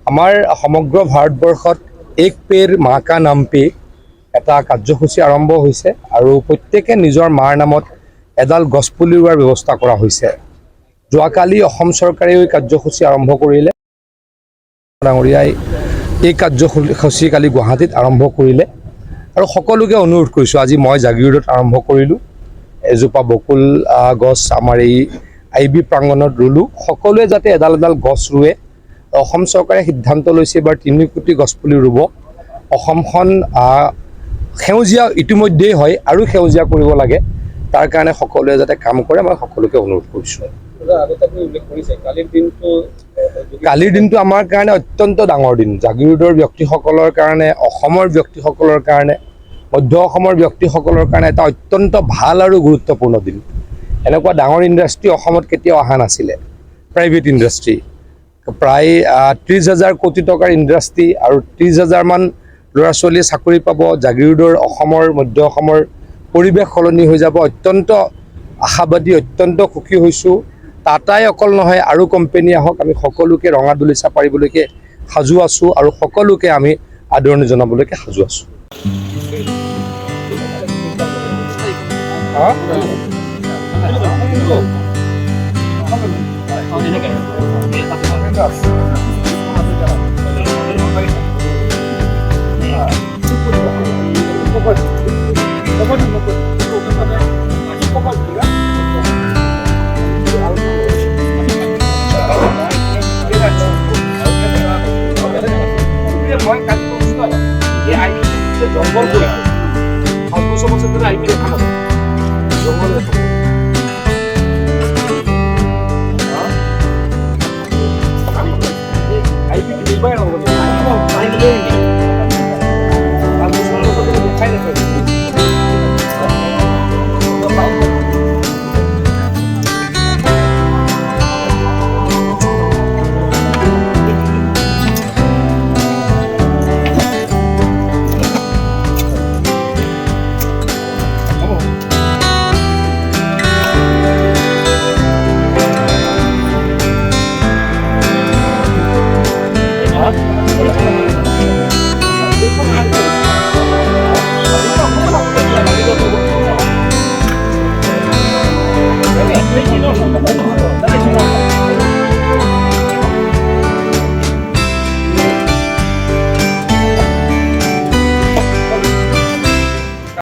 আমাৰ সমগ্ৰ ভাৰতবৰ্ষত এক পেৰ মা কা নাম পে এটা কাৰ্যসূচী আৰম্ভ হৈছে আৰু প্ৰত্যেকে নিজৰ মাৰ নামত এডাল গছপুলি ৰোৱাৰ ব্যৱস্থা কৰা হৈছে। যোৱাকালি অসম চৰকাৰে এই কাৰ্যসূচী আৰম্ভ কৰিলে। ডাঙৰীয়াই এই কাৰ্যসূচী কালি গুৱাহাটীত আৰম্ভ কৰিলে আৰু সকলোকে অনুৰোধ কৰিছোঁ, আজি মই জাগিৰোডত আৰম্ভ কৰিলোঁ। এজোপা বকুল গছ আমাৰ এই IB প্ৰাংগণত ৰুলোঁ। সকলোৱে যাতে এডাল এডাল গছ ৰুৱে। অসম চৰকাৰে সিদ্ধান্ত লৈছে এবাৰ 3 কোটি গছপুলি ৰুব। অসমখন সেউজীয়া ইতিমধ্যেই হয় আৰু সেউজীয়া কৰিব লাগে। তাৰ কাৰণে সকলোৱে যাতে কাম কৰে, মই সকলোকে অনুৰোধ কৰিছোঁ। কালিৰ দিনটো আমাৰ কাৰণে অত্যন্ত ডাঙৰ দিন। জাগিৰোডৰ ব্যক্তিসকলৰ কাৰণে, অসমৰ ব্যক্তিসকলৰ কাৰণে, মধ্য অসমৰ ব্যক্তিসকলৰ কাৰণে এটা অত্যন্ত ভাল আৰু গুৰুত্বপূৰ্ণ দিন। এনেকুৱা ডাঙৰ ইণ্ডাষ্ট্ৰী অসমত কেতিয়াও অহা নাছিলে। প্ৰাইভেট ইণ্ডাষ্ট্ৰী প্ৰায় 30,000 কোটি টকাৰ ইণ্ডাষ্ট্ৰী আৰু 30,000 মান ল'ৰা ছোৱালীয়ে চাকৰি পাব। জাগিৰোডৰ অসমৰ মধ্য অসমৰ পৰিৱেশ সলনি হৈ যাব। অত্যন্ত আশাবাদী, অত্যন্ত সুখী হৈছোঁ। টাটাই অকল নহয়, আৰু কোম্পানী আহক, আমি সকলোকে ৰঙা দলিচা পাৰিবলৈকে সাজু আছোঁ আৰু সকলোকে আমি আদৰণি জনাবলৈকে সাজু আছোঁ। জঙ্গল কৰে 500 বছৰ ধৰে আইবি দেখা না জঙ্গলে থাকে আইবি নিৰ্বাচন হবে